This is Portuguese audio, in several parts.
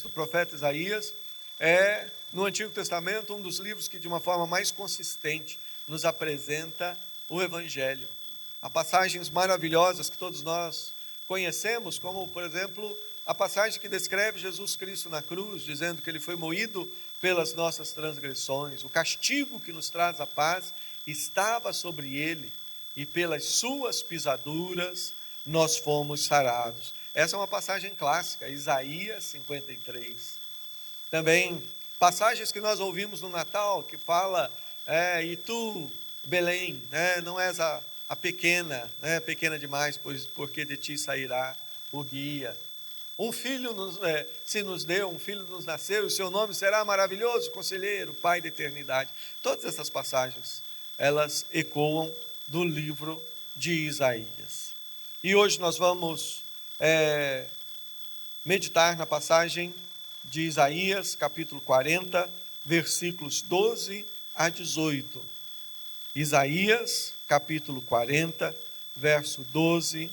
do profeta Isaías é, no Antigo Testamento, um dos livros que de uma forma mais consistente nos apresenta o Evangelho. Há passagens maravilhosas que todos nós conhecemos, como por exemplo a passagem que descreve Jesus Cristo na cruz, dizendo que ele foi moído pelas nossas transgressões, o castigo que nos traz a paz estava sobre ele, e pelas suas pisaduras nós fomos sarados. Essa é uma passagem clássica, Isaías 53. Também passagens que nós ouvimos no Natal, que fala, e tu, Belém, não és a pequena, pequena demais, porque de ti sairá o guia. Um filho se nos deu, um filho nos nasceu, e o seu nome será maravilhoso, conselheiro, pai da eternidade. Todas essas passagens, elas ecoam do livro de Isaías. E hoje nós vamos meditar na passagem de Isaías, capítulo 40, versículos 12 a 18. Isaías, capítulo 40, verso 12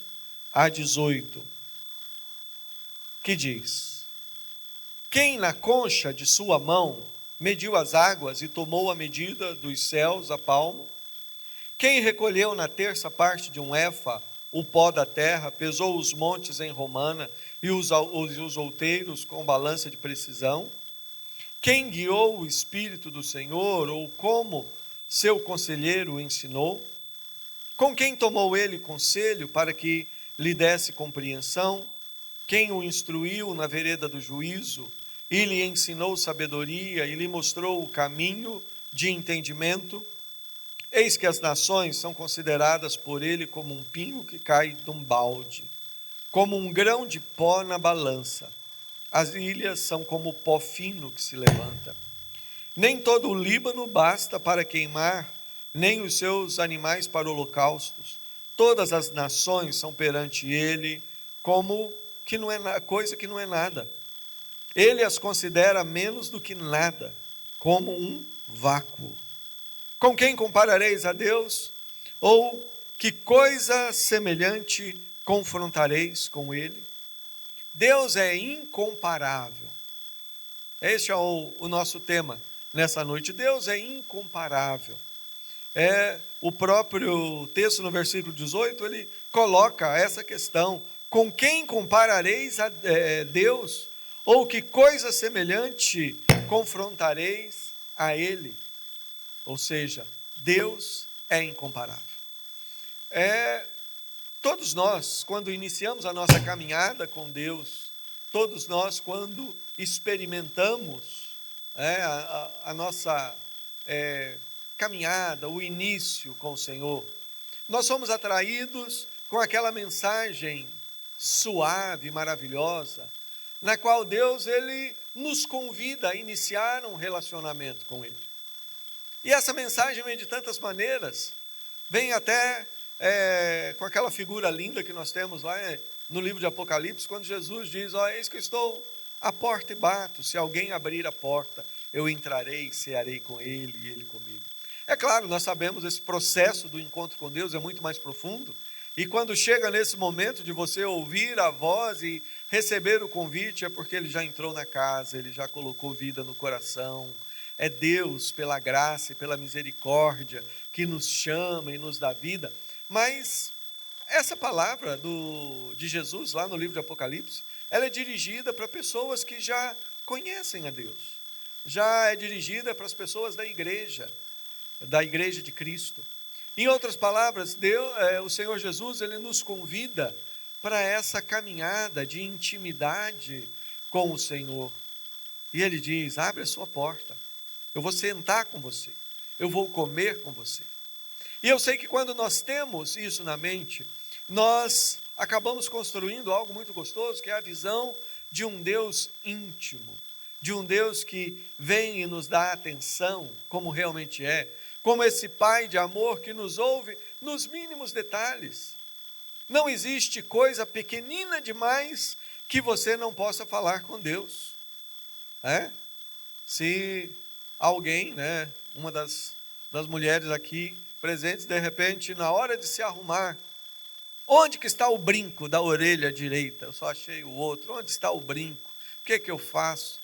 a 18. Que diz: Quem na concha de sua mão mediu as águas e tomou a medida dos céus a palmo? Quem recolheu na terça parte de um éfa o pó da terra, pesou os montes em romana e os outeiros com balança de precisão? Quem guiou o Espírito do Senhor, ou como seu conselheiro o ensinou? Com quem tomou ele conselho para que lhe desse compreensão? Quem o instruiu na vereda do juízo e lhe ensinou sabedoria e lhe mostrou o caminho de entendimento? Eis que as nações são consideradas por ele como um pingo que cai de um balde, como um grão de pó na balança. As ilhas são como pó fino que se levanta. Nem todo o Líbano basta para queimar, nem os seus animais para holocaustos. Todas as nações são perante ele como que não é coisa que não é nada. Ele as considera menos do que nada, como um vácuo. Com quem comparareis a Deus? Ou que coisa semelhante confrontareis com ele? Deus é incomparável. Este é o nosso tema nessa noite. Deus é incomparável. O próprio texto no versículo 18, ele coloca essa questão: com quem comparareis a Deus? Ou que coisa semelhante confrontareis a ele? Ou seja, Deus é incomparável. Todos nós, quando iniciamos a nossa caminhada com Deus, todos nós, quando experimentamos a nossa caminhada, o início com o Senhor, nós somos atraídos com aquela mensagem suave, maravilhosa, na qual Deus ele nos convida a iniciar um relacionamento com Ele. E essa mensagem vem de tantas maneiras, vem até com aquela figura linda que nós temos lá no livro de Apocalipse, quando Jesus diz: eis que eu estou à porta e bato, se alguém abrir a porta, eu entrarei, cearei com ele e ele comigo. É claro, nós sabemos esse processo do encontro com Deus é muito mais profundo, e quando chega nesse momento de você ouvir a voz e receber o convite, é porque ele já entrou na casa, ele já colocou vida no coração. É Deus, pela graça e pela misericórdia, que nos chama e nos dá vida. Mas essa palavra de Jesus, lá no livro de Apocalipse, ela é dirigida para pessoas que já conhecem a Deus. Já é dirigida para as pessoas da igreja de Cristo. Em outras palavras, o Senhor Jesus, ele nos convida para essa caminhada de intimidade com o Senhor. E ele diz: abre a sua porta. Eu vou sentar com você, eu vou comer com você. E eu sei que quando nós temos isso na mente, nós acabamos construindo algo muito gostoso, que é a visão de um Deus íntimo, de um Deus que vem e nos dá atenção, como realmente é, como esse Pai de amor que nos ouve nos mínimos detalhes. Não existe coisa pequenina demais que você não possa falar com Deus. Se alguém, uma das mulheres aqui presentes, de repente, na hora de se arrumar, onde que está o brinco da orelha direita? Eu só achei o outro. Onde está o brinco que eu faço?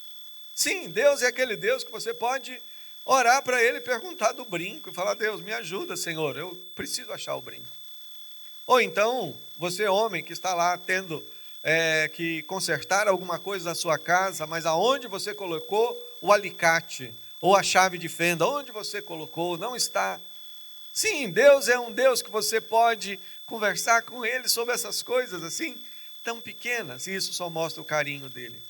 Sim, Deus é aquele Deus que você pode orar para Ele e perguntar do brinco, e falar: Deus, me ajuda, Senhor, eu preciso achar o brinco. Ou então, você homem que está lá tendo que consertar alguma coisa na sua casa, mas aonde você colocou o alicate, ou a chave de fenda, onde você colocou, não está. Sim, Deus é um Deus que você pode conversar com Ele sobre essas coisas assim, tão pequenas, e isso só mostra o carinho dEle.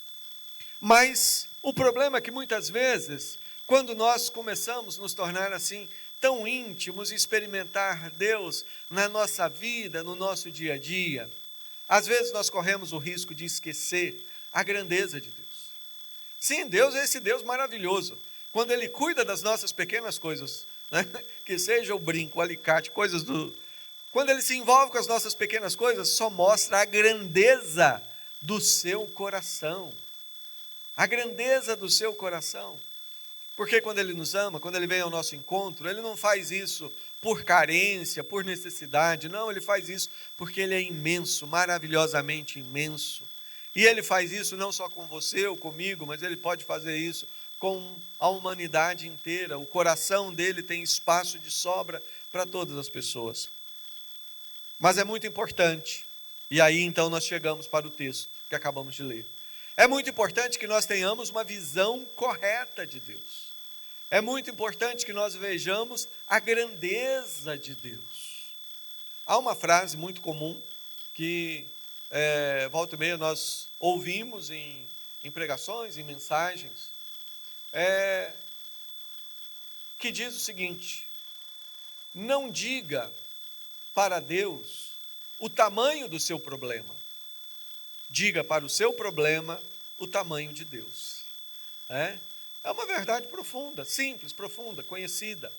Mas o problema é que muitas vezes, quando nós começamos a nos tornar assim, tão íntimos e experimentar Deus na nossa vida, no nosso dia a dia, às vezes nós corremos o risco de esquecer a grandeza de Deus. Sim, Deus é esse Deus maravilhoso. Quando Ele cuida das nossas pequenas coisas, né? Que seja o brinco, o alicate, coisas do... Quando Ele se envolve com as nossas pequenas coisas, só mostra a grandeza do seu coração. A grandeza do seu coração. Porque quando Ele nos ama, quando Ele vem ao nosso encontro, Ele não faz isso por carência, por necessidade. Não, Ele faz isso porque Ele é imenso, maravilhosamente imenso. E Ele faz isso não só com você ou comigo, mas Ele pode fazer isso com a humanidade inteira. O coração dEle tem espaço de sobra para todas as pessoas. Mas é muito importante, e aí então nós chegamos para o texto que acabamos de ler. É muito importante que nós tenhamos uma visão correta de Deus. É muito importante que nós vejamos a grandeza de Deus. Há uma frase muito comum que volta e meia nós ouvimos em pregações, em mensagens, que diz o seguinte: não diga para Deus o tamanho do seu problema. Diga para o seu problema o tamanho de Deus. É uma verdade profunda, simples, profunda, conhecida,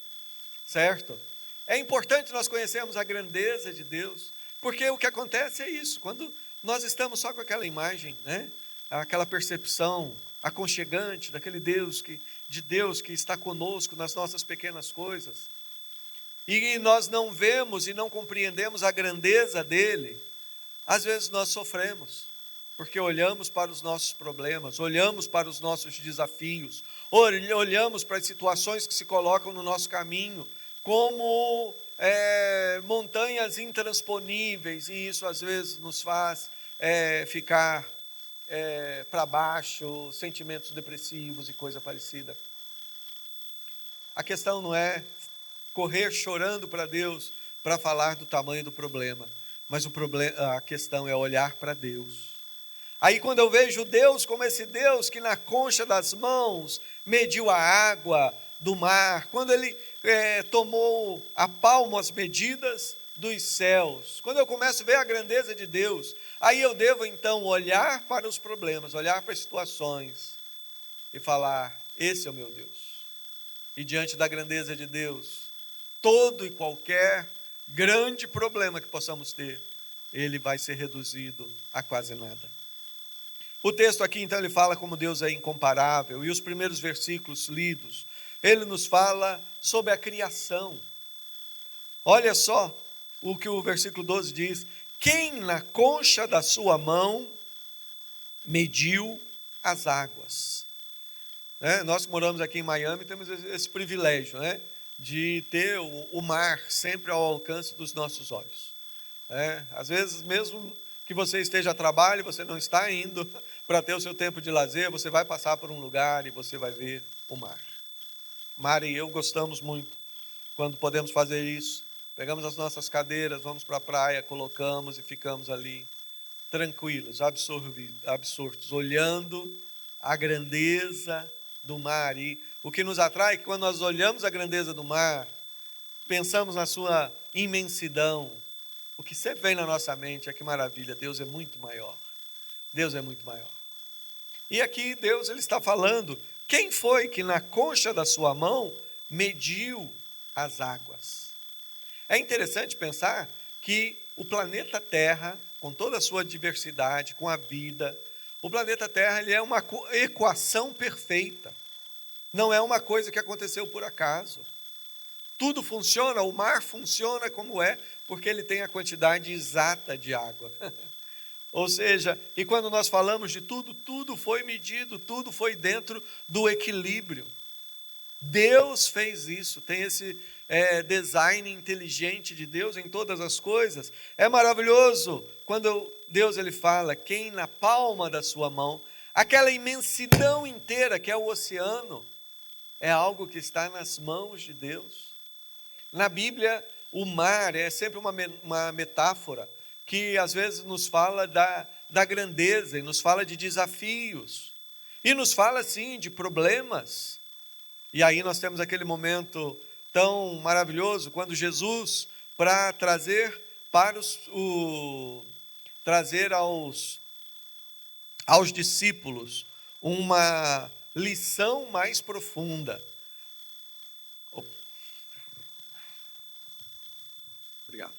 certo? É importante nós conhecermos a grandeza de Deus, porque o que acontece é isso, quando nós estamos só com aquela imagem, né? Aquela percepção aconchegante daquele de Deus que está conosco nas nossas pequenas coisas, e nós não vemos e não compreendemos a grandeza dele, às vezes nós sofremos. Porque olhamos para os nossos problemas, olhamos para os nossos desafios, olhamos para as situações que se colocam no nosso caminho como montanhas intransponíveis, e isso às vezes nos faz ficar para baixo, sentimentos depressivos e coisa parecida. A questão não é correr chorando para Deus para falar do tamanho do problema, mas a questão é olhar para Deus. Aí quando eu vejo Deus como esse Deus que na concha das mãos mediu a água do mar, quando Ele tomou a palmo as medidas dos céus, quando eu começo a ver a grandeza de Deus, aí eu devo então olhar para os problemas, olhar para as situações e falar: esse é o meu Deus. E diante da grandeza de Deus, todo e qualquer grande problema que possamos ter, ele vai ser reduzido a quase nada. O texto aqui, então, ele fala como Deus é incomparável, e os primeiros versículos lidos, ele nos fala sobre a criação. Olha só o que o versículo 12 diz: quem na concha da sua mão mediu as águas. Nós que moramos aqui em Miami temos esse privilégio, de ter o mar sempre ao alcance dos nossos olhos. Às vezes, mesmo que você esteja a trabalho, você não está indo para ter o seu tempo de lazer, você vai passar por um lugar e você vai ver o mar. Mari e eu gostamos muito quando podemos fazer isso. Pegamos as nossas cadeiras, vamos para a praia, colocamos e ficamos ali tranquilos, absortos, olhando a grandeza do mar. E o que nos atrai é que quando nós olhamos a grandeza do mar, pensamos na sua imensidão, o que sempre vem na nossa mente é: que maravilha, Deus é muito maior. Deus é muito maior. E aqui Deus ele está falando: quem foi que na concha da sua mão mediu as águas? É interessante pensar que o planeta Terra, com toda a sua diversidade, com a vida, o planeta Terra ele é uma equação perfeita. Não é uma coisa que aconteceu por acaso. Tudo funciona, o mar funciona como é, porque ele tem a quantidade exata de água. Ou seja, e quando nós falamos de tudo, tudo foi medido, tudo foi dentro do equilíbrio. Deus fez isso, tem esse design inteligente de Deus em todas as coisas. É maravilhoso quando Deus ele fala, quem na palma da sua mão, aquela imensidão inteira que é o oceano, é algo que está nas mãos de Deus. Na Bíblia, o mar é sempre uma metáfora que às vezes nos fala da grandeza e nos fala de desafios e nos fala sim de problemas. E aí nós temos aquele momento tão maravilhoso quando Jesus, para trazer aos discípulos uma lição mais profunda. Obrigado.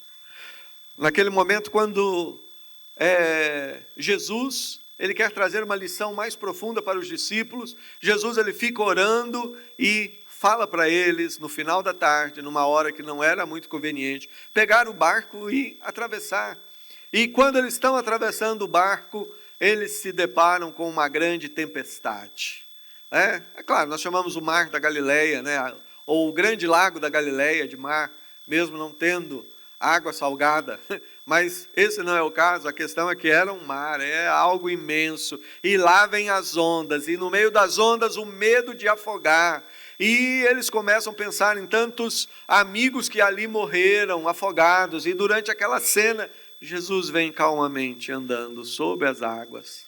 Naquele momento quando Jesus, ele quer trazer uma lição mais profunda para os discípulos, Jesus ele fica orando e fala para eles, no final da tarde, numa hora que não era muito conveniente, pegar o barco e atravessar. E quando eles estão atravessando o barco, eles se deparam com uma grande tempestade. É claro, nós chamamos o mar da Galileia, né? Ou o grande lago da Galileia de mar, mesmo não tendo água salgada, mas esse não é o caso, a questão é que era um mar, é algo imenso, e lá vem as ondas, e no meio das ondas o medo de afogar, e eles começam a pensar em tantos amigos que ali morreram afogados, e durante aquela cena, Jesus vem calmamente andando sobre as águas,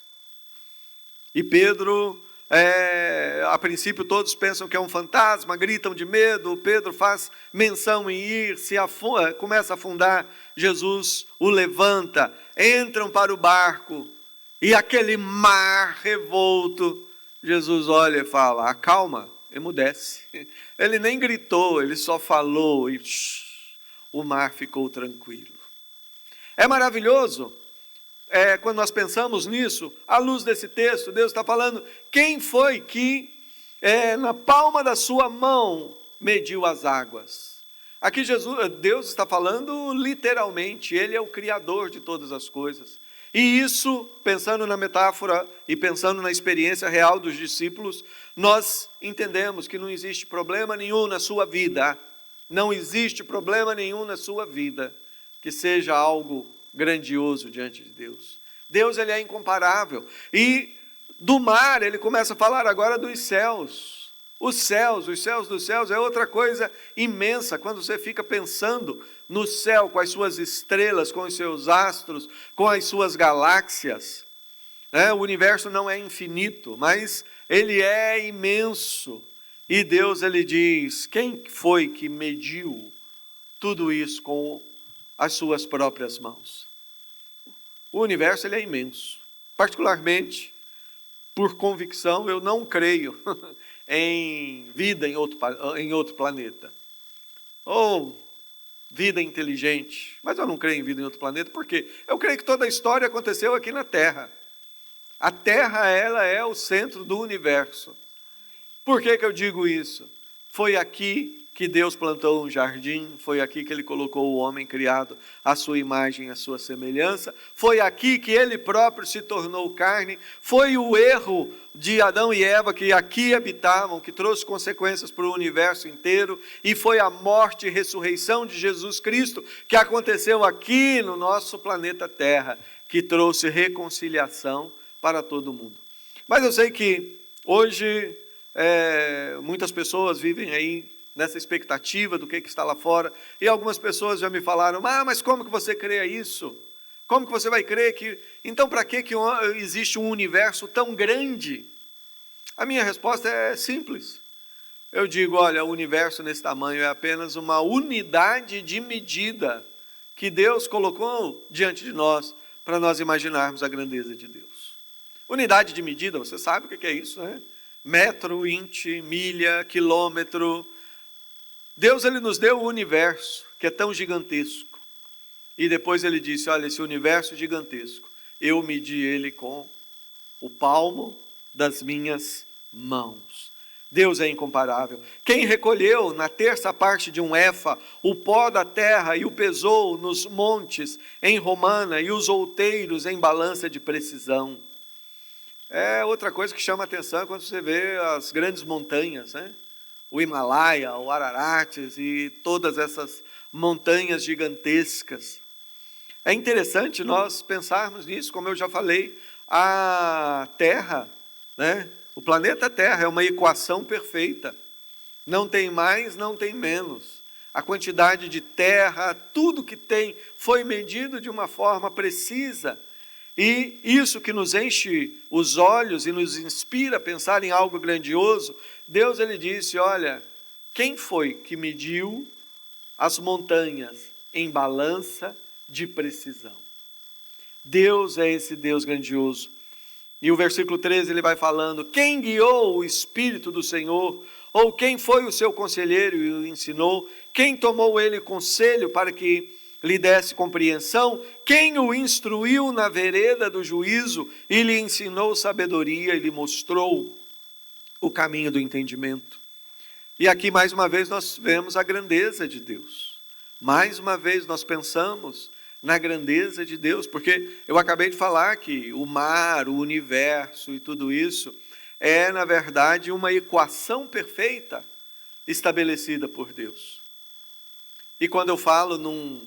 e Pedro, a princípio todos pensam que é um fantasma, gritam de medo, Pedro faz menção em ir, começa a afundar, Jesus o levanta, entram para o barco, e aquele mar revolto, Jesus olha e fala, acalma, emudece. Ele nem gritou, ele só falou, e o mar ficou tranquilo. É maravilhoso, quando nós pensamos nisso, à luz desse texto, Deus está falando, quem foi que na palma da sua mão mediu as águas? Aqui Deus está falando literalmente, Ele é o Criador de todas as coisas. E isso, pensando na metáfora e pensando na experiência real dos discípulos, nós entendemos que não existe problema nenhum na sua vida, não existe problema nenhum na sua vida que seja algo grandioso diante de Deus. Deus ele é incomparável. E do mar ele começa a falar agora dos céus. Os céus dos céus é outra coisa imensa. Quando você fica pensando no céu com as suas estrelas, com os seus astros, com as suas galáxias, o universo não é infinito, mas ele é imenso. E Deus ele diz, quem foi que mediu tudo isso com as suas próprias mãos? O universo ele é imenso. Particularmente, por convicção, eu não creio em vida em outro planeta. Ou vida inteligente. Mas eu não creio em vida em outro planeta, porque eu creio que toda a história aconteceu aqui na Terra. A Terra, ela é o centro do universo. Por que eu digo isso? Foi aqui que Deus plantou um jardim, foi aqui que Ele colocou o homem criado à sua imagem, à sua semelhança, foi aqui que Ele próprio se tornou carne, foi o erro de Adão e Eva que aqui habitavam, que trouxe consequências para o universo inteiro, e foi a morte e ressurreição de Jesus Cristo que aconteceu aqui no nosso planeta Terra, que trouxe reconciliação para todo mundo. Mas eu sei que hoje muitas pessoas vivem aí nessa expectativa do que está lá fora, e algumas pessoas já me falaram, mas como que você crê isso? Como que você vai crer que... Então para que existe um universo tão grande? A minha resposta é simples. Eu digo, olha, o universo nesse tamanho é apenas uma unidade de medida que Deus colocou diante de nós, para nós imaginarmos a grandeza de Deus. Unidade de medida, você sabe o que é isso, né? Metro, inch, milha, quilômetro. Deus ele nos deu o universo, que é tão gigantesco. E depois ele disse, olha, esse universo gigantesco, eu medi ele com o palmo das minhas mãos. Deus é incomparável. Quem recolheu na terça parte de um éfa o pó da terra e o pesou nos montes em romana e os outeiros em balança de precisão? É outra coisa que chama atenção quando você vê as grandes montanhas, né? O Himalaia, o Ararates e todas essas montanhas gigantescas. É interessante nós pensarmos nisso, como eu já falei, a Terra, né? O planeta Terra é uma equação perfeita. Não tem mais, não tem menos. A quantidade de terra, tudo que tem, foi medido de uma forma precisa. E isso que nos enche os olhos e nos inspira a pensar em algo grandioso, Deus ele disse, olha, quem foi que mediu as montanhas em balança de precisão? Deus é esse Deus grandioso. E o versículo 13 ele vai falando, quem guiou o Espírito do Senhor? Ou quem foi o seu conselheiro e o ensinou? Quem tomou ele conselho para que lhe desse compreensão? Quem o instruiu na vereda do juízo e lhe ensinou sabedoria e lhe mostrou o caminho do entendimento? E aqui mais uma vez nós vemos a grandeza de Deus. Mais uma vez nós pensamos na grandeza de Deus, porque eu acabei de falar que o mar, o universo e tudo isso é, na verdade, uma equação perfeita estabelecida por Deus. E quando eu falo num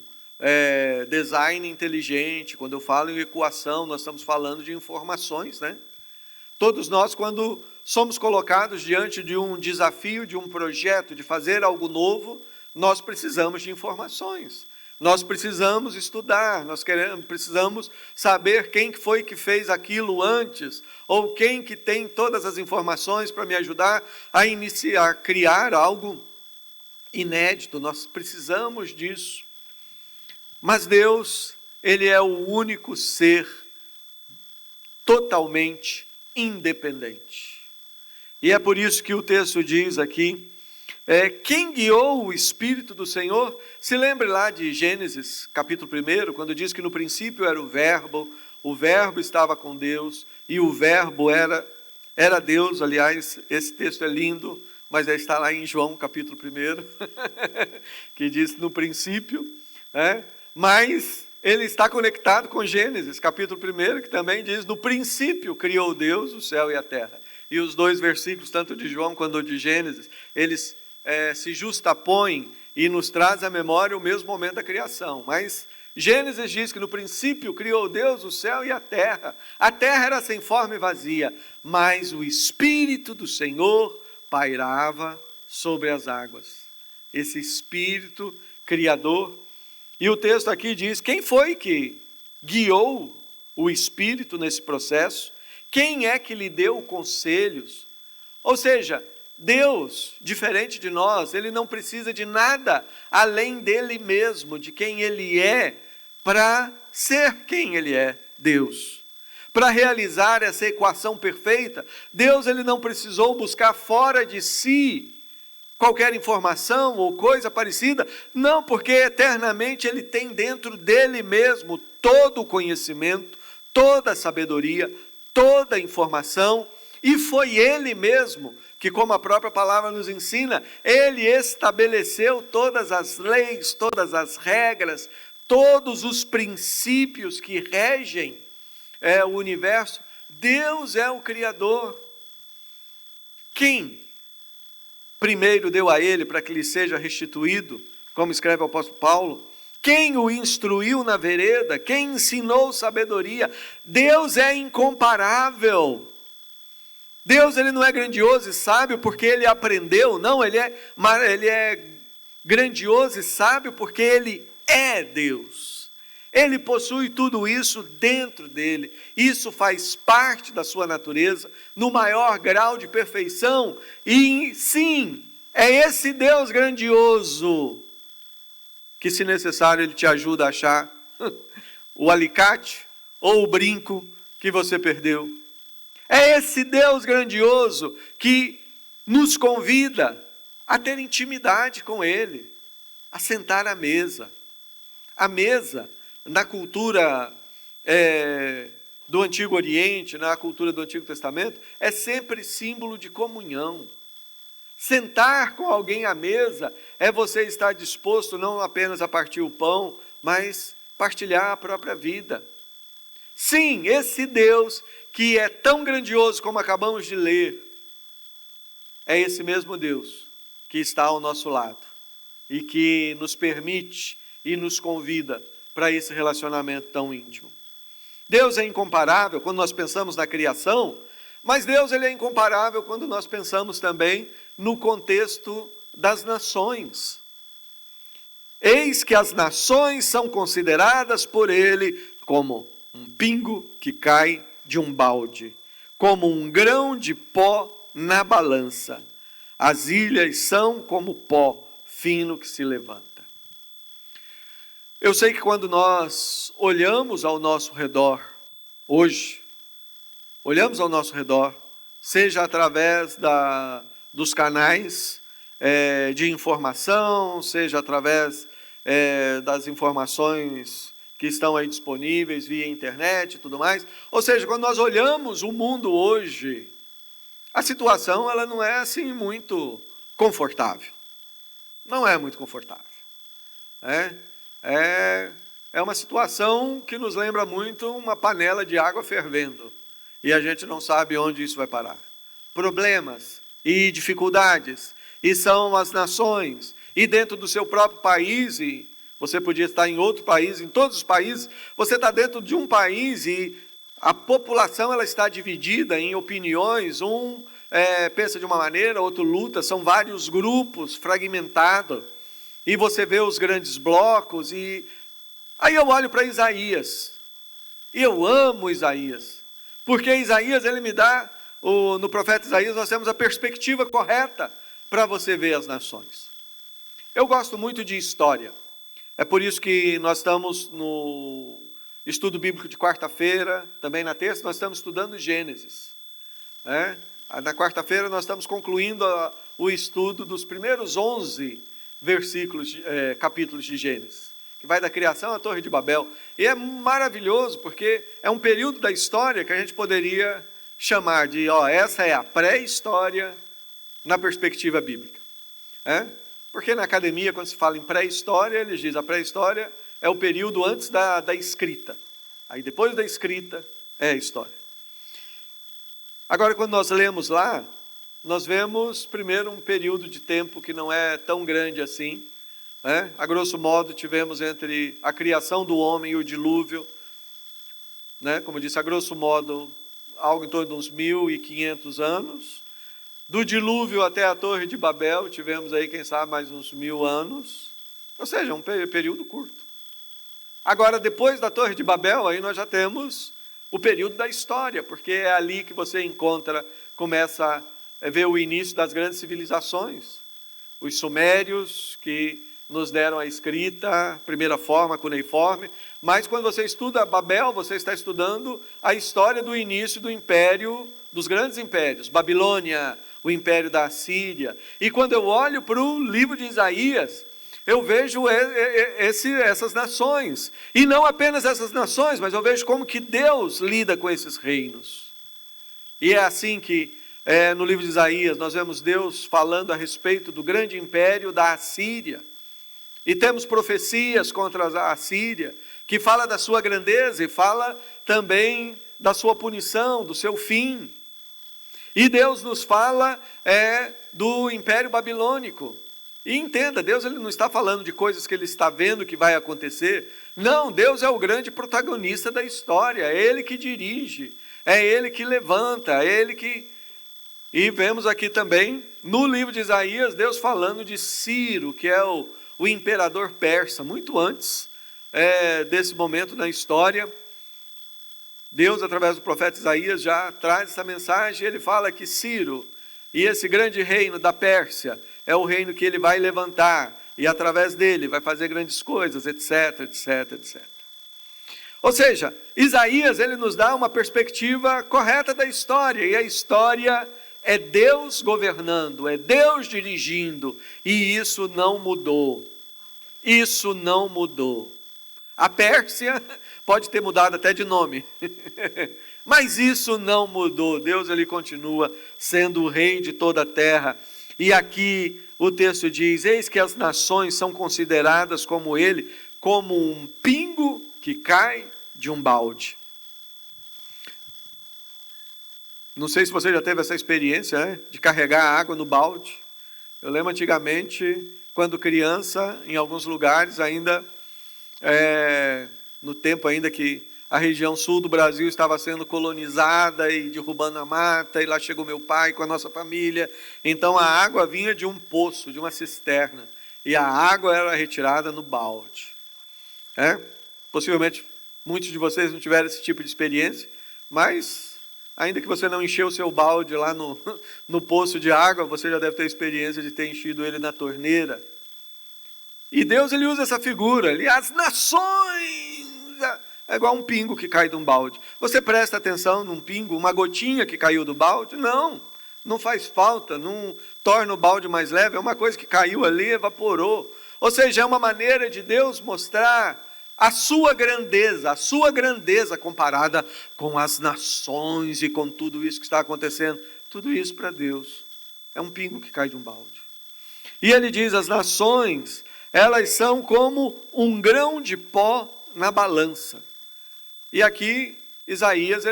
design inteligente, quando eu falo em equação, nós estamos falando de informações, né? Todos nós, quando somos colocados diante de um desafio, de um projeto, de fazer algo novo, nós precisamos de informações. Nós precisamos estudar, precisamos saber quem foi que fez aquilo antes, ou quem que tem todas as informações para me ajudar a iniciar, criar algo inédito. Nós precisamos disso. Mas Deus, ele é o único ser totalmente independente. E é por isso que o texto diz aqui, quem guiou o Espírito do Senhor? Se lembre lá de Gênesis, capítulo 1, quando diz que no princípio era o Verbo estava com Deus, e o Verbo era Deus. Aliás, esse texto é lindo, mas está lá em João, capítulo 1, que diz no princípio, mas ele está conectado com Gênesis, capítulo 1, que também diz, no princípio criou Deus o céu e a terra. E os dois versículos, tanto de João quanto de Gênesis, eles se justapõem e nos traz à memória o mesmo momento da criação. Mas Gênesis diz que no princípio criou Deus o céu e a terra. A terra era sem forma e vazia, mas o Espírito do Senhor pairava sobre as águas. Esse Espírito Criador. E o texto aqui diz, quem foi que guiou o Espírito nesse processo? Quem é que lhe deu conselhos? Ou seja, Deus, diferente de nós, ele não precisa de nada além dele mesmo, de quem ele é, para ser quem ele é, Deus. Para realizar essa equação perfeita, Deus ele não precisou buscar fora de si qualquer informação ou coisa parecida, não, porque eternamente ele tem dentro dele mesmo todo o conhecimento, toda a sabedoria, toda a informação, e foi ele mesmo que, como a própria palavra nos ensina, ele estabeleceu todas as leis, todas as regras, todos os princípios que regem o universo. Deus é o Criador. Quem primeiro deu a ele para que lhe seja restituído, como escreve o apóstolo Paulo? Quem o instruiu na vereda? Quem ensinou sabedoria? Deus é incomparável. Deus ele não é grandioso e sábio porque ele aprendeu, não, ele é grandioso e sábio porque ele é Deus. Ele possui tudo isso dentro dele, isso faz parte da sua natureza, no maior grau de perfeição, e sim, é esse Deus grandioso, que se necessário ele te ajuda a achar o alicate ou o brinco que você perdeu. É esse Deus grandioso que nos convida a ter intimidade com Ele, a sentar à mesa. A mesa, na cultura do Antigo Oriente, na cultura do Antigo Testamento, é sempre símbolo de comunhão. Sentar com alguém à mesa é você estar disposto não apenas a partir o pão, mas partilhar a própria vida. Sim, esse Deus que é tão grandioso como acabamos de ler, é esse mesmo Deus que está ao nosso lado e que nos permite e nos convida para esse relacionamento tão íntimo. Deus é incomparável quando nós pensamos na criação, mas Deus ele é incomparável quando nós pensamos também no contexto das nações. Eis que as nações são consideradas por ele como um pingo que cai de um balde, como um grão de pó na balança. As ilhas são como pó fino que se levanta. Eu sei que quando nós olhamos ao nosso redor, hoje, olhamos ao nosso redor, seja através dos canais de informação, seja através das informações que estão aí disponíveis via internet e tudo mais. Ou seja, quando nós olhamos o mundo hoje, a situação ela não é assim muito confortável. Não é muito confortável. É uma situação que nos lembra muito uma panela de água fervendo. E a gente não sabe onde isso vai parar. Problemas e dificuldades. E são as nações. E dentro do seu próprio país, e você podia estar em outro país, em todos os países, você está dentro de um país e a população ela está dividida em opiniões, pensa de uma maneira, outro luta, são vários grupos fragmentados, e você vê os grandes blocos, e aí eu olho para Isaías, e eu amo Isaías, porque Isaías ele me dá, no profeta Isaías nós temos a perspectiva correta para você ver as nações. Eu gosto muito de história. É por isso que nós estamos no estudo bíblico de quarta-feira, também na terça, nós estamos estudando Gênesis. Na quarta-feira nós estamos concluindo o estudo dos primeiros 11 capítulos de Gênesis, que vai da criação à Torre de Babel. E é maravilhoso, porque é um período da história que a gente poderia chamar de, essa é a pré-história na perspectiva bíblica. Porque na academia, quando se fala em pré-história, eles dizem a pré-história é o período antes da escrita. Aí depois da escrita é a história. Agora, quando nós lemos lá, nós vemos primeiro um período de tempo que não é tão grande assim. A grosso modo, tivemos entre a criação do homem e o dilúvio, como eu disse, a grosso modo, algo em torno de uns 1500 anos. Do dilúvio até a Torre de Babel, tivemos aí, quem sabe, mais uns 1000 anos. Ou seja, um período curto. Agora, depois da Torre de Babel, aí nós já temos o período da história, porque é ali que você começa a ver o início das grandes civilizações. Os sumérios, que nos deram a escrita, primeira forma, cuneiforme. Mas quando você estuda Babel, você está estudando a história do início do império, dos grandes impérios. Babilônia, o império da Assíria. E quando eu olho para o livro de Isaías, eu vejo essas nações. E não apenas essas nações, mas eu vejo como que Deus lida com esses reinos. E é assim que, no livro de Isaías, nós vemos Deus falando a respeito do grande império da Assíria. E temos profecias contra a Assíria, que fala da sua grandeza e fala também da sua punição, do seu fim. E Deus nos fala do Império Babilônico. E entenda, Deus ele não está falando de coisas que ele está vendo que vai acontecer. Não, Deus é o grande protagonista da história, é Ele que dirige, é Ele que levanta, é Ele que... E vemos aqui também, no livro de Isaías, Deus falando de Ciro, que é o imperador persa, muito antes desse momento na história. Deus, através do profeta Isaías, já traz essa mensagem. Ele fala que Ciro e esse grande reino da Pérsia é o reino que ele vai levantar e através dele vai fazer grandes coisas, etc, etc, etc. Ou seja, Isaías ele nos dá uma perspectiva correta da história, e a história é Deus governando, é Deus dirigindo, e isso não mudou. Isso não mudou. A Pérsia pode ter mudado até de nome, mas isso não mudou. Deus ele continua sendo o rei de toda a terra. E aqui o texto diz: eis que as nações são consideradas como ele, como um pingo que cai de um balde. Não sei se você já teve essa experiência, né, de carregar água no balde. Eu lembro antigamente, quando criança, em alguns lugares ainda, no tempo ainda que a região sul do Brasil estava sendo colonizada e derrubando a mata, e lá chegou meu pai com a nossa família. Então a água vinha de um poço, de uma cisterna, e a água era retirada no balde. Possivelmente muitos de vocês não tiveram esse tipo de experiência, mas ainda que você não encheu o seu balde lá no poço de água, você já deve ter experiência de ter enchido ele na torneira. E Deus, ele usa essa figura, as nações, é igual um pingo que cai de um balde. Você presta atenção num pingo, uma gotinha que caiu do balde? Não faz falta, não torna o balde mais leve, é uma coisa que caiu ali, evaporou. Ou seja, é uma maneira de Deus mostrar a sua grandeza comparada com as nações e com tudo isso que está acontecendo. Tudo isso para Deus é um pingo que cai de um balde. E ele diz: as nações, elas são como um grão de pó na balança. E aqui, Isaías,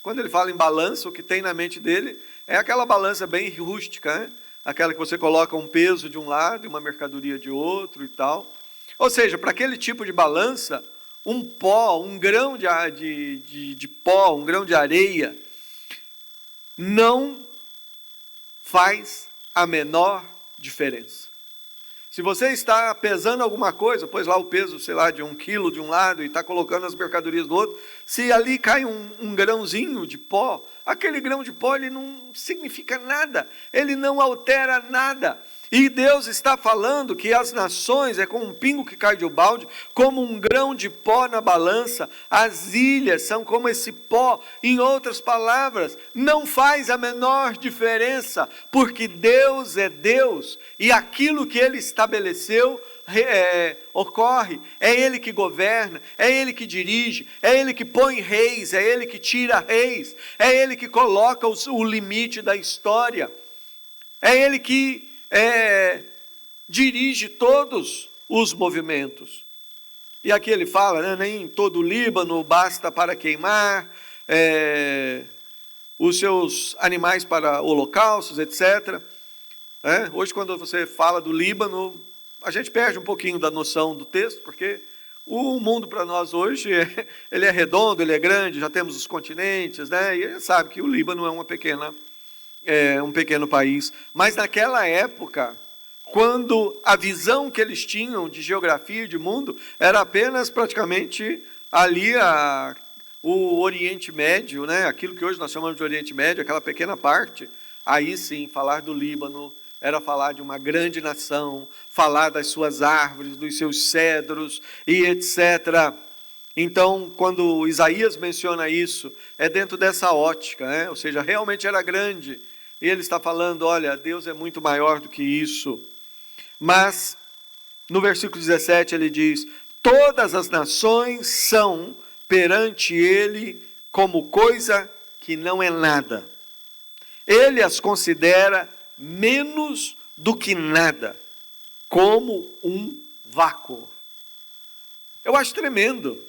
quando ele fala em balança, o que tem na mente dele é aquela balança bem rústica, né? Aquela que você coloca um peso de um lado e uma mercadoria de outro e tal. Ou seja, para aquele tipo de balança, um pó, um grão de pó, um grão de areia, não faz a menor diferença. Se você está pesando alguma coisa, pôs lá o peso, sei lá, de 1 quilo de um lado e está colocando as mercadorias do outro, se ali cai um grãozinho de pó, aquele grão de pó ele não significa nada, ele não altera nada. E Deus está falando que as nações é como um pingo que cai de um balde, como um grão de pó na balança. As ilhas são como esse pó. Em outras palavras, não faz a menor diferença, porque Deus é Deus e aquilo que Ele estabeleceu ocorre. É Ele que governa, é Ele que dirige, é Ele que põe reis, é Ele que tira reis, é Ele que coloca o limite da história, é Ele que dirige todos os movimentos. E aqui ele fala, né, nem todo o Líbano basta para queimar os seus animais para holocaustos, etc. Hoje, quando você fala do Líbano, a gente perde um pouquinho da noção do texto, porque o mundo para nós hoje, ele é redondo, ele é grande, já temos os continentes, né, e a gente sabe que o Líbano é um pequeno país. Mas naquela época, quando a visão que eles tinham de geografia e de mundo era apenas praticamente ali o Oriente Médio, né? Aquilo que hoje nós chamamos de Oriente Médio, aquela pequena parte, aí sim, falar do Líbano era falar de uma grande nação, falar das suas árvores, dos seus cedros e etc. Então, quando Isaías menciona isso, é dentro dessa ótica, né? Ou seja, realmente era grande. E ele está falando, olha, Deus é muito maior do que isso. Mas, no versículo 17, ele diz: todas as nações são perante ele como coisa que não é nada. Ele as considera menos do que nada, como um vácuo. Eu acho tremendo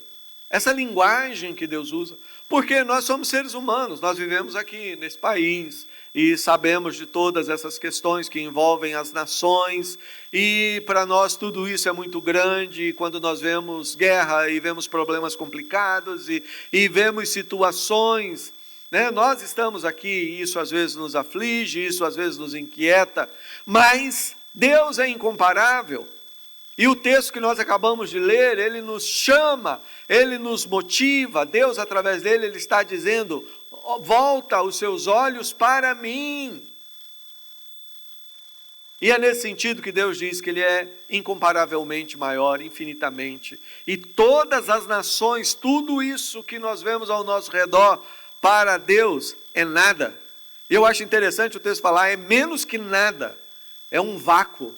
essa linguagem que Deus usa, porque nós somos seres humanos, nós vivemos aqui nesse país e sabemos de todas essas questões que envolvem as nações, e para nós tudo isso é muito grande. E quando nós vemos guerra e vemos problemas complicados e vemos situações, né, nós estamos aqui e isso às vezes nos aflige, isso às vezes nos inquieta, mas Deus é incomparável. E o texto que nós acabamos de ler, ele nos chama, ele nos motiva. Deus, através dele, ele está dizendo: volta os seus olhos para mim. E é nesse sentido que Deus diz que ele é incomparavelmente maior, infinitamente. E todas as nações, tudo isso que nós vemos ao nosso redor, para Deus é nada. Eu acho interessante o texto falar, é menos que nada, é um vácuo.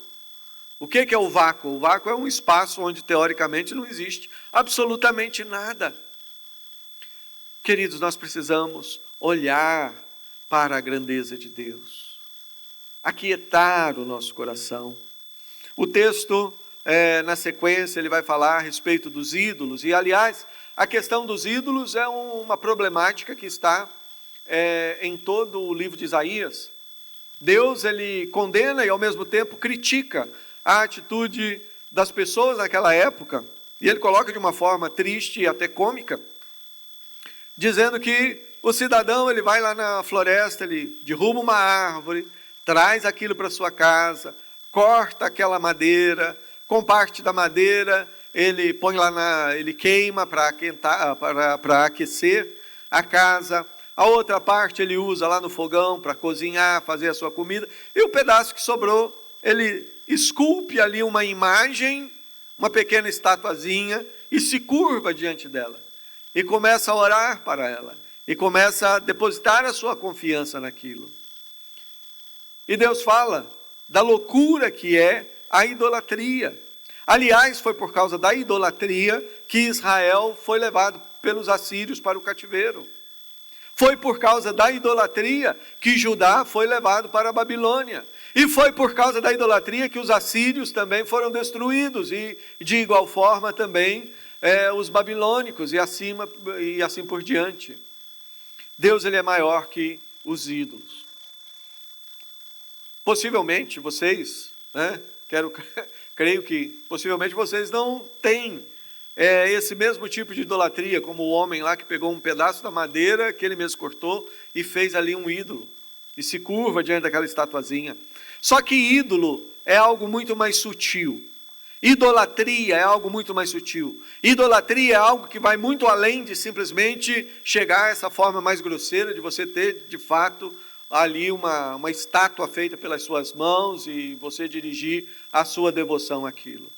O que é o vácuo? O vácuo é um espaço onde, teoricamente, não existe absolutamente nada. Queridos, nós precisamos olhar para a grandeza de Deus. aquietar o nosso coração. O texto, na sequência, ele vai falar a respeito dos ídolos. E, aliás, a questão dos ídolos é uma problemática que está em todo o livro de Isaías. Deus, ele condena e, ao mesmo tempo, critica a atitude das pessoas naquela época. E ele coloca de uma forma triste e até cômica, dizendo que o cidadão, ele vai lá na floresta, ele derruba uma árvore, traz aquilo para sua casa, corta aquela madeira, com parte da madeira ele põe lá ele queima para aquecer a casa, a outra parte ele usa lá no fogão para cozinhar, fazer a sua comida, e o pedaço que sobrou, ele esculpe ali uma imagem, uma pequena estatuazinha, e se curva diante dela, e começa a orar para ela, e começa a depositar a sua confiança naquilo. E Deus fala da loucura que é a idolatria. Aliás, foi por causa da idolatria que Israel foi levado pelos assírios para o cativeiro. Foi por causa da idolatria que Judá foi levado para a Babilônia. E foi por causa da idolatria que os assírios também foram destruídos. E de igual forma também os babilônicos e assim por diante. Deus, ele é maior que os ídolos. Possivelmente vocês, creio que possivelmente vocês não têm esse mesmo tipo de idolatria, como o homem lá que pegou um pedaço da madeira que ele mesmo cortou e fez ali um ídolo, e se curva diante daquela estatuazinha. Só que ídolo é algo muito mais sutil. Idolatria é algo muito mais sutil. Idolatria é algo que vai muito além de simplesmente chegar a essa forma mais grosseira de você ter, de fato, ali uma estátua feita pelas suas mãos e você dirigir a sua devoção àquilo.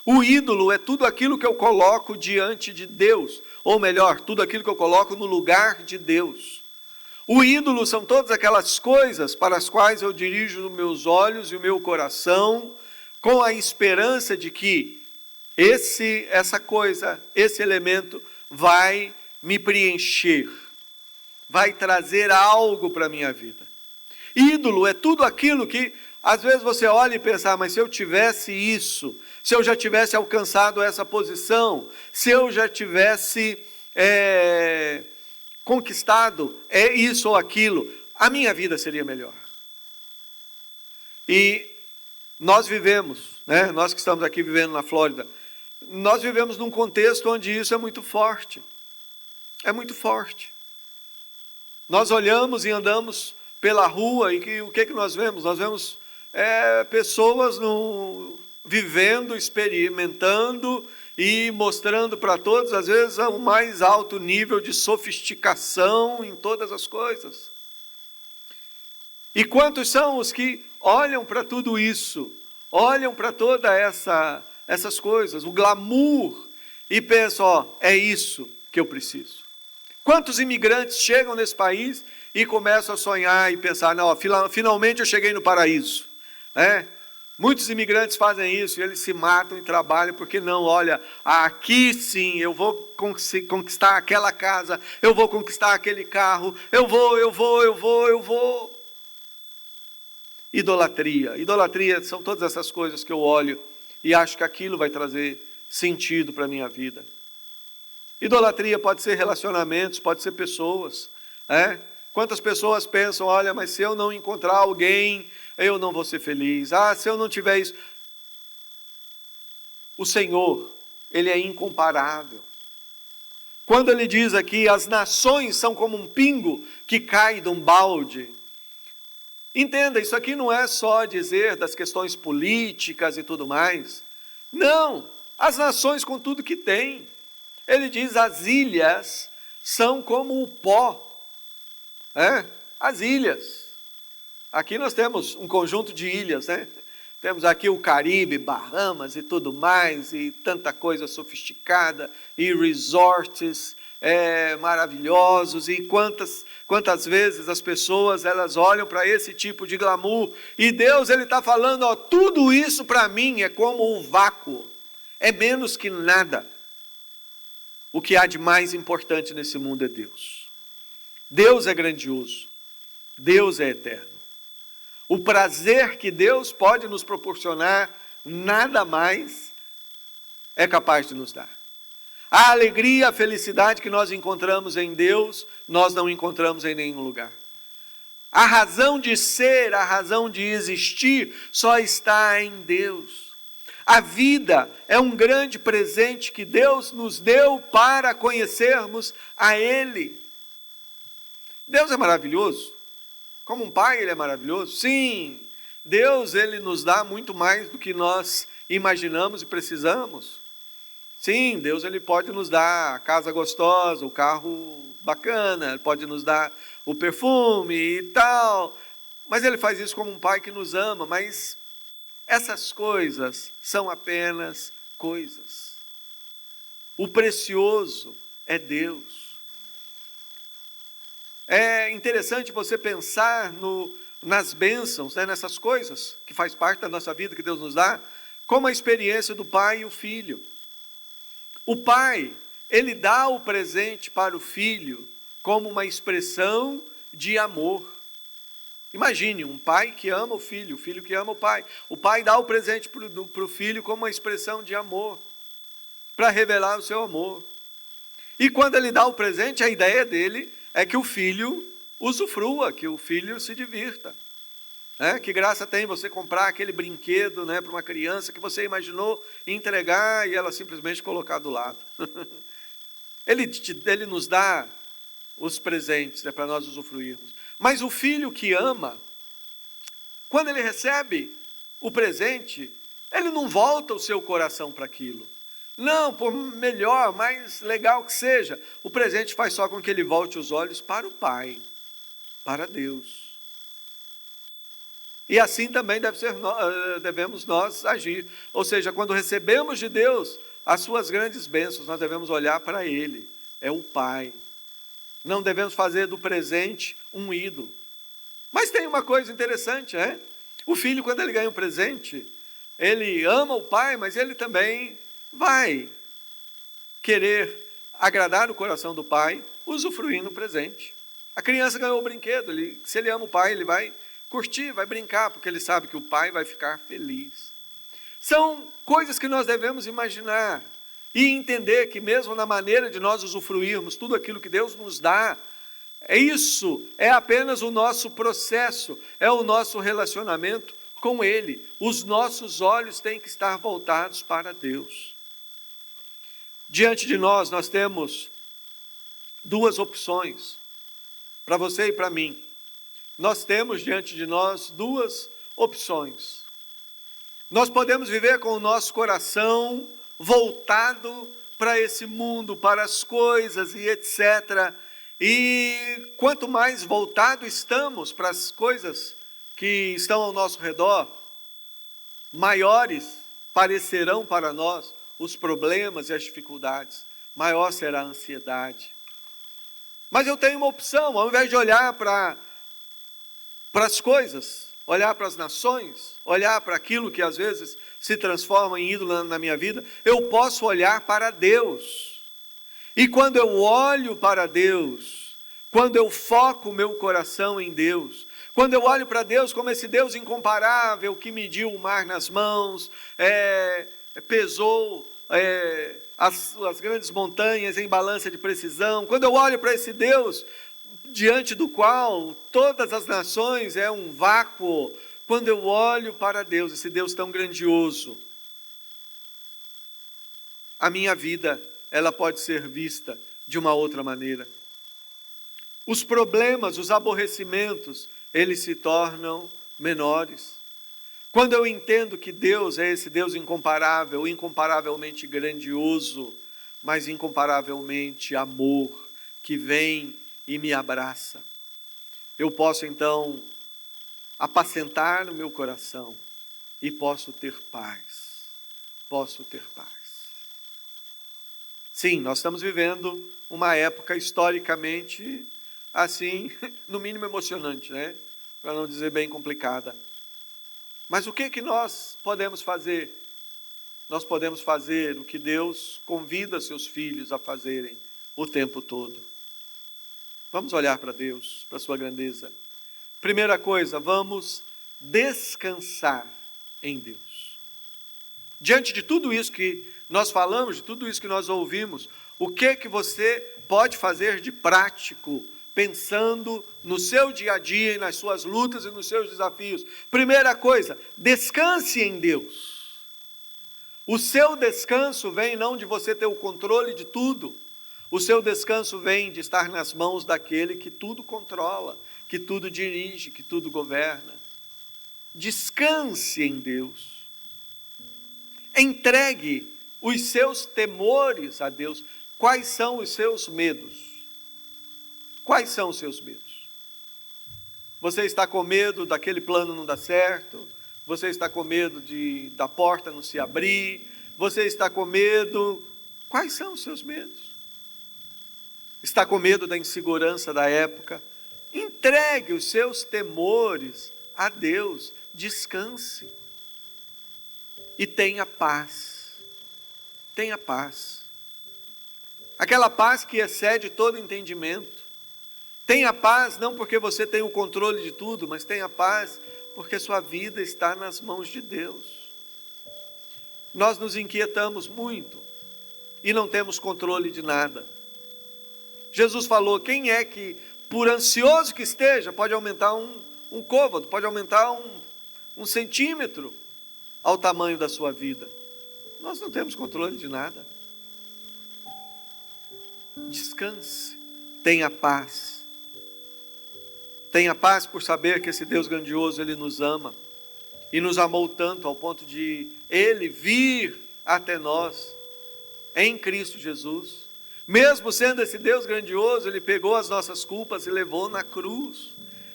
O ídolo é tudo aquilo que eu coloco diante de Deus, ou melhor, tudo aquilo que eu coloco no lugar de Deus. O ídolo são todas aquelas coisas para as quais eu dirijo os meus olhos e o meu coração, com a esperança de que essa coisa, esse elemento vai me preencher, vai trazer algo para a minha vida. Ídolo é tudo aquilo que às vezes você olha e pensa, mas se eu tivesse isso, se eu já tivesse alcançado essa posição, se eu já tivesse conquistado isso ou aquilo, a minha vida seria melhor. E nós vivemos, nós que estamos aqui vivendo na Flórida, nós vivemos num contexto onde isso é muito forte. É muito forte. Nós olhamos e andamos pela rua e o que nós vemos? Nós vemos pessoas vivendo, experimentando e mostrando para todos, às vezes, o mais alto nível de sofisticação em todas as coisas. E quantos são os que olham para tudo isso, olham para todas essas coisas, o glamour, e pensam, é isso que eu preciso. Quantos imigrantes chegam nesse país e começam a sonhar e pensar, não, finalmente eu cheguei no paraíso. Muitos imigrantes fazem isso, e eles se matam e trabalham, porque não, olha, aqui sim, eu vou conquistar aquela casa, eu vou conquistar aquele carro, eu vou. Idolatria são todas essas coisas que eu olho e acho que aquilo vai trazer sentido para a minha vida. Idolatria pode ser relacionamentos, pode ser pessoas. Quantas pessoas pensam, olha, mas se eu não encontrar alguém, eu não vou ser feliz. Se eu não tiver isso. O Senhor, Ele é incomparável. Quando Ele diz aqui, as nações são como um pingo que cai de um balde. Entenda, isso aqui não é só dizer das questões políticas e tudo mais. Não, as nações com tudo que tem. Ele diz, as ilhas são como o pó. As ilhas. Aqui nós temos um conjunto de ilhas, Temos aqui o Caribe, Bahamas e tudo mais, e tanta coisa sofisticada, e resorts maravilhosos, e quantas vezes as pessoas elas olham para esse tipo de glamour, e Deus ele está falando, tudo isso para mim é como um vácuo, é menos que nada. O que há de mais importante nesse mundo é Deus. Deus é grandioso, Deus é eterno. O prazer que Deus pode nos proporcionar, nada mais é capaz de nos dar. A alegria, a felicidade que nós encontramos em Deus, nós não encontramos em nenhum lugar. A razão de ser, a razão de existir, só está em Deus. A vida é um grande presente que Deus nos deu para conhecermos a Ele. Deus é maravilhoso. Como um pai, Ele é maravilhoso. Sim, Deus, Ele nos dá muito mais do que nós imaginamos e precisamos. Sim, Deus, Ele pode nos dar a casa gostosa, o carro bacana, Ele pode nos dar o perfume e tal, mas Ele faz isso como um pai que nos ama, mas essas coisas são apenas coisas. O precioso é Deus. É interessante você pensar nas bênçãos, nessas coisas que faz parte da nossa vida, que Deus nos dá, como a experiência do pai e o filho. O pai, ele dá o presente para o filho como uma expressão de amor. Imagine um pai que ama o filho que ama o pai. O pai dá o presente para o filho como uma expressão de amor, para revelar o seu amor. E quando ele dá o presente, a ideia dele é que o filho usufrua, que o filho se divirta. Que graça tem você comprar aquele brinquedo para uma criança que você imaginou entregar e ela simplesmente colocar do lado. Ele nos dá os presentes para nós usufruirmos. Mas o filho que ama, quando ele recebe o presente, ele não volta o seu coração para aquilo. Não, por melhor, mais legal que seja, o presente faz só com que ele volte os olhos para o Pai, para Deus. E assim também devemos nós agir. Ou seja, quando recebemos de Deus as suas grandes bênçãos, nós devemos olhar para Ele, é o Pai. Não devemos fazer do presente um ídolo. Mas tem uma coisa interessante, O filho, quando ele ganha um presente, ele ama o pai, mas ele também vai querer agradar o coração do pai, usufruindo o presente. A criança ganhou o brinquedo, se ele ama o pai, ele vai curtir, vai brincar, porque ele sabe que o pai vai ficar feliz. São coisas que nós devemos imaginar e entender que mesmo na maneira de nós usufruirmos tudo aquilo que Deus nos dá, isso é apenas o nosso processo, é o nosso relacionamento com Ele. Os nossos olhos têm que estar voltados para Deus. Diante de nós temos duas opções, para você e para mim. Nós temos diante de nós duas opções. Nós podemos viver com o nosso coração voltado para esse mundo, para as coisas e etc. E quanto mais voltado estamos para as coisas que estão ao nosso redor, maiores parecerão para nós os problemas e as dificuldades, maior será a ansiedade. Mas eu tenho uma opção, ao invés de olhar para as coisas, olhar para as nações, olhar para aquilo que às vezes se transforma em ídolo na minha vida, eu posso olhar para Deus. E quando eu olho para Deus, quando eu foco o meu coração em Deus, quando eu olho para Deus como esse Deus incomparável que mediu o mar nas mãos, pesou as grandes montanhas em balança de precisão, quando eu olho para esse Deus diante do qual todas as nações é um vácuo, quando eu olho para Deus, esse Deus tão grandioso, a minha vida, ela pode ser vista de uma outra maneira. Os problemas, os aborrecimentos, eles se tornam menores. Quando eu entendo que Deus é esse Deus incomparável, incomparavelmente grandioso, mas incomparavelmente amor, que vem e me abraça, eu posso então apacentar o meu coração e posso ter paz. Posso ter paz. Sim, nós estamos vivendo uma época historicamente assim, no mínimo emocionante, para não dizer bem complicada. Mas o que nós podemos fazer? Nós podemos fazer o que Deus convida seus filhos a fazerem o tempo todo. Vamos olhar para Deus, para a sua grandeza. Primeira coisa, vamos descansar em Deus. Diante de tudo isso que nós falamos, de tudo isso que nós ouvimos, o que você pode fazer de prático, pensando no seu dia a dia e nas suas lutas e nos seus desafios? Primeira coisa, descanse em Deus. O seu descanso vem não de você ter o controle de tudo, o seu descanso vem de estar nas mãos daquele que tudo controla, que tudo dirige, que tudo governa. Descanse em Deus. Entregue os seus temores a Deus. Quais são os seus medos? Quais são os seus medos? Você está com medo daquele plano não dar certo? Você está com medo da porta não se abrir? Você está com medo? Quais são os seus medos? Está com medo da insegurança da época? Entregue os seus temores a Deus. Descanse. E tenha paz. Tenha paz. Aquela paz que excede todo entendimento. Tenha paz não porque você tem o controle de tudo, mas tenha paz porque sua vida está nas mãos de Deus. Nós nos inquietamos muito e não temos controle de nada. Jesus falou, quem é que, por ansioso que esteja, pode aumentar um côvado, pode aumentar um centímetro ao tamanho da sua vida? Nós não temos controle de nada. Descanse, tenha paz. Tenha paz por saber que esse Deus grandioso, Ele nos ama. E nos amou tanto ao ponto de Ele vir até nós, em Cristo Jesus. Mesmo sendo esse Deus grandioso, Ele pegou as nossas culpas e levou na cruz.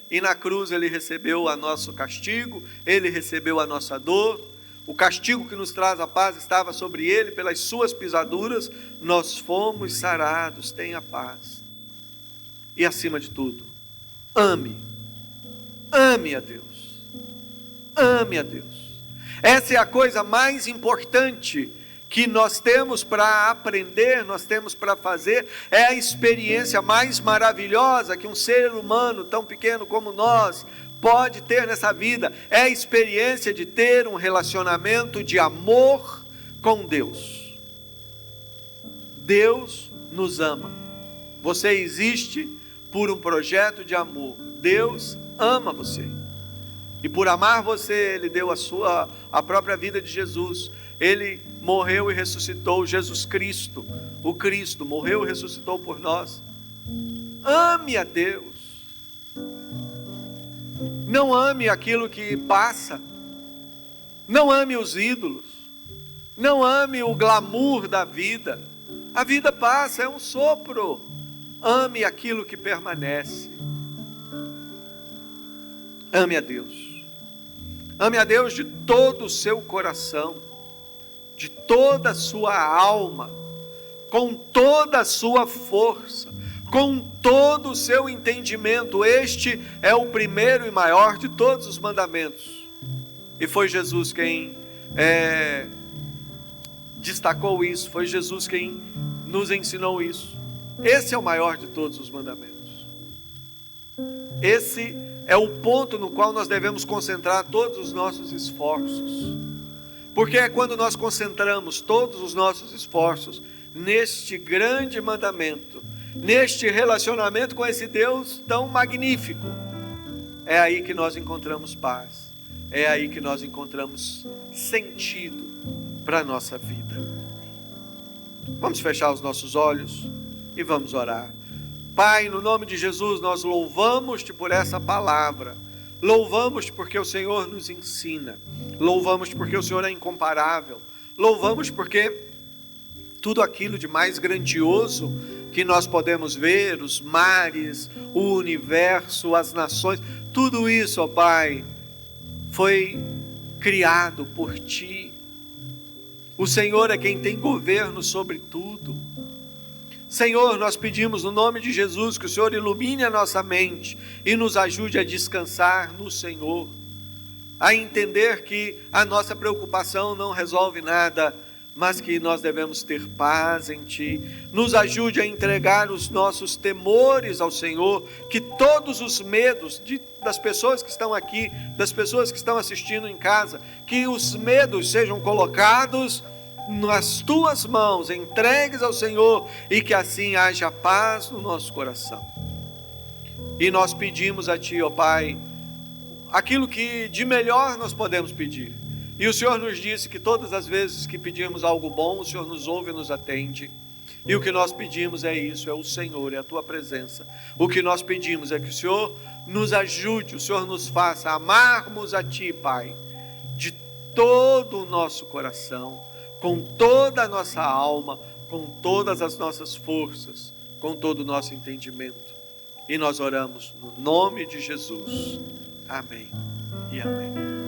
E na cruz Ele recebeu o nosso castigo, Ele recebeu a nossa dor. O castigo que nos traz a paz estava sobre Ele, pelas suas pisaduras, nós fomos sarados. Tenha paz. E acima de tudo, ame a Deus, ame a Deus. Essa é a coisa mais importante que nós temos para aprender, nós temos para fazer, é a experiência mais maravilhosa que um ser humano tão pequeno como nós pode ter nessa vida, é a experiência de ter um relacionamento de amor com Deus. Deus nos ama, você existe por um projeto de amor. Deus ama você. E por amar você, Ele deu a própria vida de Jesus. Ele morreu e ressuscitou, Jesus Cristo. O Cristo morreu e ressuscitou por nós. Ame a Deus. Não ame aquilo que passa. Não ame os ídolos. Não ame o glamour da vida. A vida passa, é um sopro. Ame aquilo que permanece. Ame a Deus. Ame a Deus de todo o seu coração, de toda a sua alma, com toda a sua força, com todo o seu entendimento. Este é o primeiro e maior de todos os mandamentos. E foi Jesus quem destacou isso, foi Jesus quem nos ensinou isso. Esse é o maior de todos os mandamentos. Esse é o ponto no qual nós devemos concentrar todos os nossos esforços. Porque é quando nós concentramos todos os nossos esforços neste grande mandamento, neste relacionamento com esse Deus tão magnífico, é aí que nós encontramos paz, é aí que nós encontramos sentido para a nossa vida. Vamos fechar os nossos olhos e vamos orar. Pai, no nome de Jesus, nós louvamos-te por essa palavra, louvamos-te porque o Senhor nos ensina, louvamos-te porque o Senhor é incomparável, louvamos porque tudo aquilo de mais grandioso que nós podemos ver, os mares, o universo, as nações, tudo isso, ó Pai, foi criado por Ti. O Senhor é quem tem governo sobre tudo. Senhor, nós pedimos no nome de Jesus que o Senhor ilumine a nossa mente e nos ajude a descansar no Senhor, a entender que a nossa preocupação não resolve nada, mas que nós devemos ter paz em Ti. Nos ajude a entregar os nossos temores ao Senhor, que todos os medos das pessoas que estão aqui, das pessoas que estão assistindo em casa, que os medos sejam colocados nas Tuas mãos, entregues ao Senhor, e que assim haja paz no nosso coração. E nós pedimos a Ti, ó Pai, aquilo que de melhor nós podemos pedir. E o Senhor nos disse que todas as vezes que pedimos algo bom, o Senhor nos ouve e nos atende. E o que nós pedimos é isso, é o Senhor, é a Tua presença. O que nós pedimos é que o Senhor nos ajude, o Senhor nos faça amarmos a Ti, Pai, de todo o nosso coração, com toda a nossa alma, com todas as nossas forças, com todo o nosso entendimento. E nós oramos no nome de Jesus. Amém e amém.